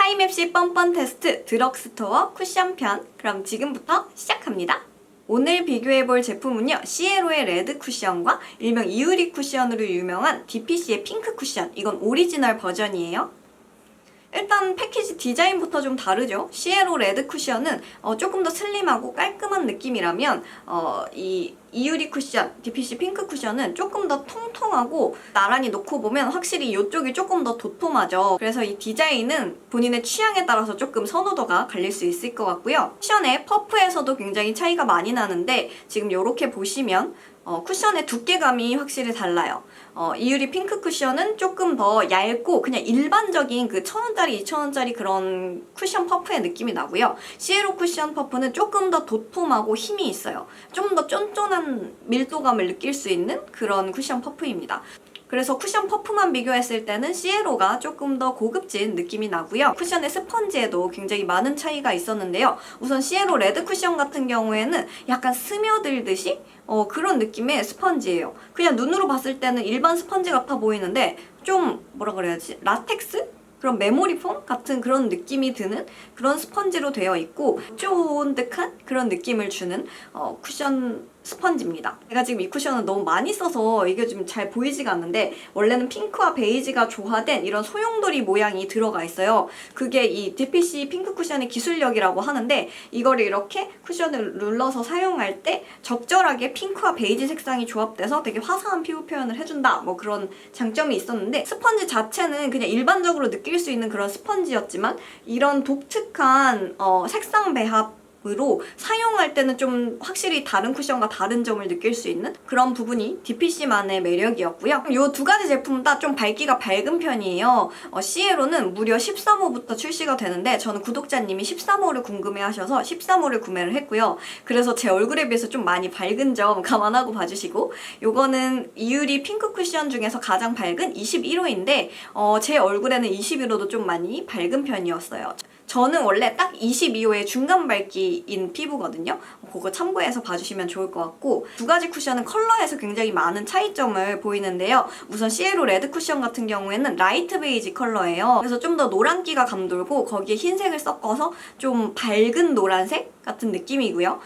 타임맵시 뻔뻔 테스트 드럭스토어 쿠션 편. 그럼 지금부터 시작합니다. 오늘 비교해볼 제품은요, 시에로의 레드 쿠션과 일명 이유리 쿠션으로 유명한 DPC의 핑크 쿠션. 이건 오리지널 버전이에요. 일단 패키지 디자인부터 좀 다르죠. 시에로 레드 쿠션은 조금 더 슬림하고 깔끔한 느낌이라면 이 이유리 쿠션, DPC 핑크 쿠션은 조금 더 통통하고 나란히 놓고 보면 확실히 이쪽이 조금 더 도톰하죠. 그래서 이 디자인은 본인의 취향에 따라서 조금 선호도가 갈릴 수 있을 것 같고요. 쿠션의 퍼프에서도 굉장히 차이가 많이 나는데 지금 이렇게 보시면 쿠션의 두께감이 확실히 달라요. 이유리 핑크 쿠션은 조금 더 얇고 그냥 일반적인 그 1,000원짜리, 2,000원짜리 그런 쿠션 퍼프의 느낌이 나고요. 시에로 쿠션 퍼프는 조금 더 도톰하고 힘이 있어요. 좀 더 쫀쫀한 밀도감을 느낄 수 있는 그런 쿠션 퍼프입니다. 그래서 쿠션 퍼프만 비교했을 때는 시에로가 조금 더 고급진 느낌이 나고요. 쿠션의 스펀지에도 굉장히 많은 차이가 있었는데요. 우선 시에로 레드 쿠션 같은 경우에는 약간 스며들듯이 그런 느낌의 스펀지예요. 그냥 눈으로 봤을 때는 일반 스펀지 같아 보이는데 좀 뭐라 그래야지? 라텍스? 그런 메모리 폼 같은 그런 느낌이 드는 그런 스펀지로 되어 있고 쫀득한 그런 느낌을 주는 쿠션 스펀지입니다. 제가 지금 이 쿠션을 너무 많이 써서 이게 좀 잘 보이지가 않는데 원래는 핑크와 베이지가 조화된 이런 소용돌이 모양이 들어가 있어요. 그게 이 DPC 핑크 쿠션의 기술력이라고 하는데 이거를 이렇게 쿠션을 눌러서 사용할 때 적절하게 핑크와 베이지 색상이 조합돼서 되게 화사한 피부 표현을 해준다, 뭐 그런 장점이 있었는데 스펀지 자체는 그냥 일반적으로 느낄 수 있는 그런 스펀지였지만 이런 독특한 색상 배합 으로 사용할 때는 좀 확실히 다른 쿠션과 다른 점을 느낄 수 있는 그런 부분이 DPC만의 매력이었고요. 이 두 가지 제품 다 좀 밝기가 밝은 편이에요. 시에로는 무려 13호부터 출시가 되는데 저는 구독자님이 13호를 궁금해하셔서 13호를 구매를 했고요. 그래서 제 얼굴에 비해서 좀 많이 밝은 점 감안하고 봐주시고, 요거는 이유리 핑크 쿠션 중에서 가장 밝은 21호인데 제 얼굴에는 21호도 좀 많이 밝은 편이었어요. 저는 원래 딱 22호의 중간 밝기인 피부거든요. 그거 참고해서 봐주시면 좋을 것 같고, 두 가지 쿠션은 컬러에서 굉장히 많은 차이점을 보이는데요. 우선 시에로 레드 쿠션 같은 경우에는 라이트 베이지 컬러예요. 그래서 좀 더 노란기가 감돌고 거기에 흰색을 섞어서 좀 밝은 노란색 같은 느낌이고요.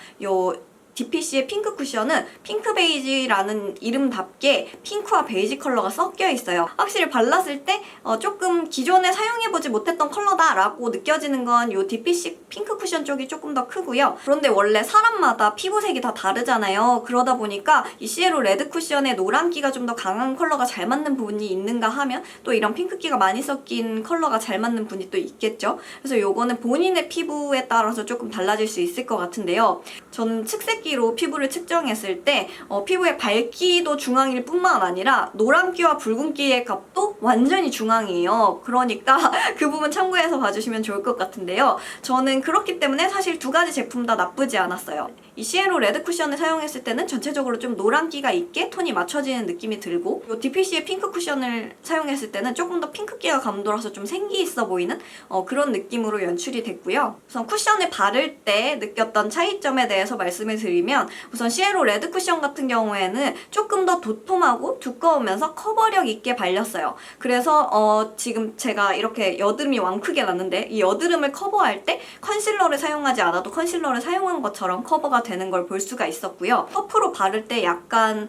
DPC의 핑크 쿠션은 핑크 베이지라는 이름답게 핑크와 베이지 컬러가 섞여 있어요. 확실히 발랐을 때 조금 기존에 사용해보지 못했던 컬러다라고 느껴지는 건 이 DPC 핑크 쿠션 쪽이 조금 더 크고요. 그런데 원래 사람마다 피부색이 다 다르잖아요. 그러다 보니까 이 시에로 레드 쿠션의 노란기가 좀 더 강한 컬러가 잘 맞는 부분이 있는가 하면 또 이런 핑크기가 많이 섞인 컬러가 잘 맞는 분이 또 있겠죠. 그래서 요거는 본인의 피부에 따라서 조금 달라질 수 있을 것 같은데요. 저는 측색기로 피부를 측정했을 때 피부의 밝기도 중앙일 뿐만 아니라 노란기와 붉은기의 값도 완전히 중앙이에요. 그러니까 그 부분 참고해서 봐주시면 좋을 것 같은데요. 저는 그렇기 때문에 사실 두 가지 제품 다 나쁘지 않았어요. 이 시에로 레드 쿠션을 사용했을 때는 전체적으로 좀 노란기가 있게 톤이 맞춰지는 느낌이 들고, 이 DPC의 핑크 쿠션을 사용했을 때는 조금 더 핑크기가 감돌아서 좀 생기 있어 보이는 그런 느낌으로 연출이 됐고요. 우선 쿠션을 바를 때 느꼈던 차이점에 대해서 말씀을 드리면, 우선 시에로 레드 쿠션 같은 경우에는 조금 더 도톰하고 두꺼우면서 커버력 있게 발렸어요. 그래서 지금 제가 이렇게 여드름이 왕크게 났는데 이 여드름을 커버할 때 컨실러를 사용하지 않아도 컨실러를 사용한 것처럼 커버가 되는 걸 볼 수가 있었고요. 퍼프로 바를 때 약간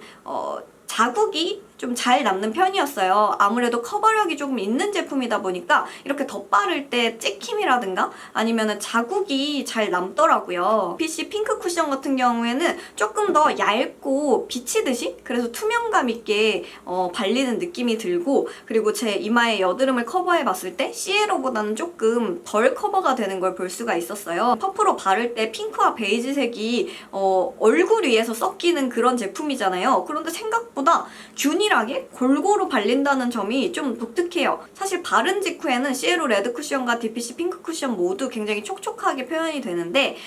자국이 좀 잘 남는 편이었어요. 아무래도 커버력이 조금 있는 제품이다 보니까 이렇게 덧바를 때 찍힘이라든가 아니면은 자국이 잘 남더라고요. DPC 핑크 쿠션 같은 경우에는 조금 더 얇고 비치듯이, 그래서 투명감 있게 발리는 느낌이 들고, 그리고 제 이마에 여드름을 커버해 봤을 때 시에로보다는 조금 덜 커버가 되는 걸 볼 수가 있었어요. 퍼프로 바를 때 핑크와 베이지색이 얼굴 위에서 섞이는 그런 제품이잖아요. 그런데 생각보다 균일하게 골고루 발린다는 점이 좀 독특해요. 사실 바른 직후에는 시에로 레드 쿠션과 DPC 핑크 쿠션 모두 굉장히 촉촉하게 표현이 되는데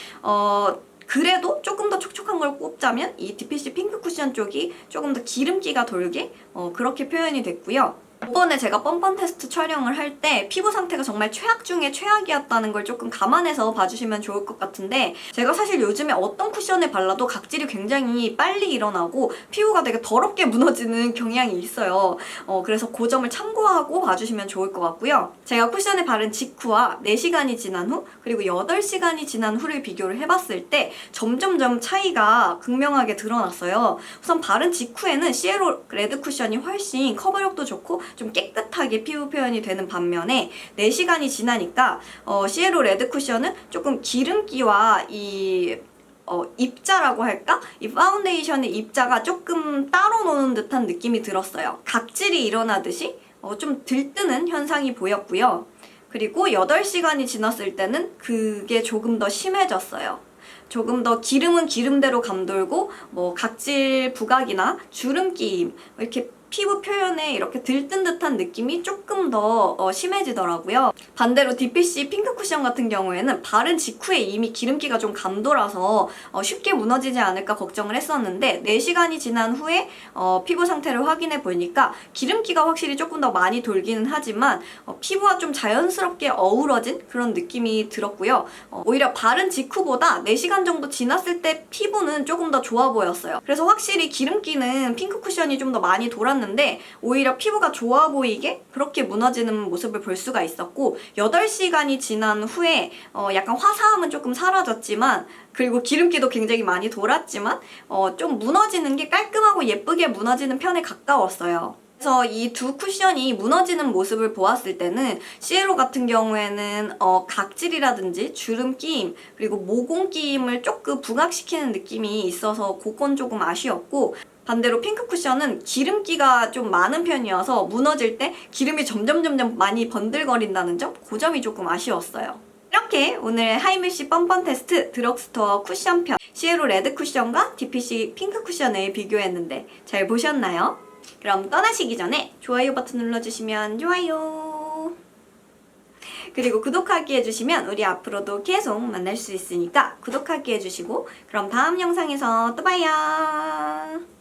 그래도 조금 더 촉촉한 걸 꼽자면 이 DPC 핑크 쿠션 쪽이 조금 더 기름기가 돌게 그렇게 표현이 됐고요. 이번에 제가 뻔뻔 테스트 촬영을 할 때 피부 상태가 정말 최악 중에 최악이었다는 걸 조금 감안해서 봐주시면 좋을 것 같은데, 제가 사실 요즘에 어떤 쿠션을 발라도 각질이 굉장히 빨리 일어나고 피부가 되게 더럽게 무너지는 경향이 있어요. 그래서 그 점을 참고하고 봐주시면 좋을 것 같고요. 제가 쿠션을 바른 직후와 4시간이 지난 후 그리고 8시간이 지난 후를 비교를 해봤을 때 점점점 차이가 극명하게 드러났어요. 우선 바른 직후에는 시에로 레드 쿠션이 훨씬 커버력도 좋고 좀 깨끗하게 피부 표현이 되는 반면에 4시간이 지나니까 시에로 레드 쿠션은 조금 기름기와 입자라고 할까? 이 파운데이션의 입자가 조금 따로 노는 듯한 느낌이 들었어요. 각질이 일어나듯이 좀 들뜨는 현상이 보였고요. 그리고 8시간이 지났을 때는 그게 조금 더 심해졌어요. 조금 더 기름은 기름대로 감돌고 각질 부각이나 주름 끼임 이렇게 피부 표현에 이렇게 들뜬 듯한 느낌이 조금 더 심해지더라고요. 반대로 DPC 핑크 쿠션 같은 경우에는 바른 직후에 이미 기름기가 좀 감돌아서 쉽게 무너지지 않을까 걱정을 했었는데 4시간이 지난 후에 피부 상태를 확인해 보니까 기름기가 확실히 조금 더 많이 돌기는 하지만 피부와 좀 자연스럽게 어우러진 그런 느낌이 들었고요. 오히려 바른 직후보다 4시간 정도 지났을 때 피부는 조금 더 좋아 보였어요. 그래서 확실히 기름기는 핑크 쿠션이 좀 더 많이 돌았는데 오히려 피부가 좋아 보이게 그렇게 무너지는 모습을 볼 수가 있었고, 8시간이 지난 후에 약간 화사함은 조금 사라졌지만 그리고 기름기도 굉장히 많이 돌았지만 좀 무너지는 게 깔끔하고 예쁘게 무너지는 편에 가까웠어요. 그래서 이 두 쿠션이 무너지는 모습을 보았을 때는 시에로 같은 경우에는 각질이라든지 주름 끼임 그리고 모공 끼임을 조금 부각시키는 느낌이 있어서 그건 조금 아쉬웠고, 반대로 핑크 쿠션은 기름기가 좀 많은 편이어서 무너질 때 기름이 점점 많이 번들거린다는 점? 그 점이 조금 아쉬웠어요. 이렇게 오늘 하이메쉬 뻔뻔 테스트 드럭스토어 쿠션편 시에로 레드 쿠션과 DPC 핑크 쿠션을 비교했는데 잘 보셨나요? 그럼 떠나시기 전에 좋아요 버튼 눌러주시면 좋아요. 그리고 구독하기 해주시면 우리 앞으로도 계속 만날 수 있으니까 구독하기 해주시고, 그럼 다음 영상에서 또 봐요.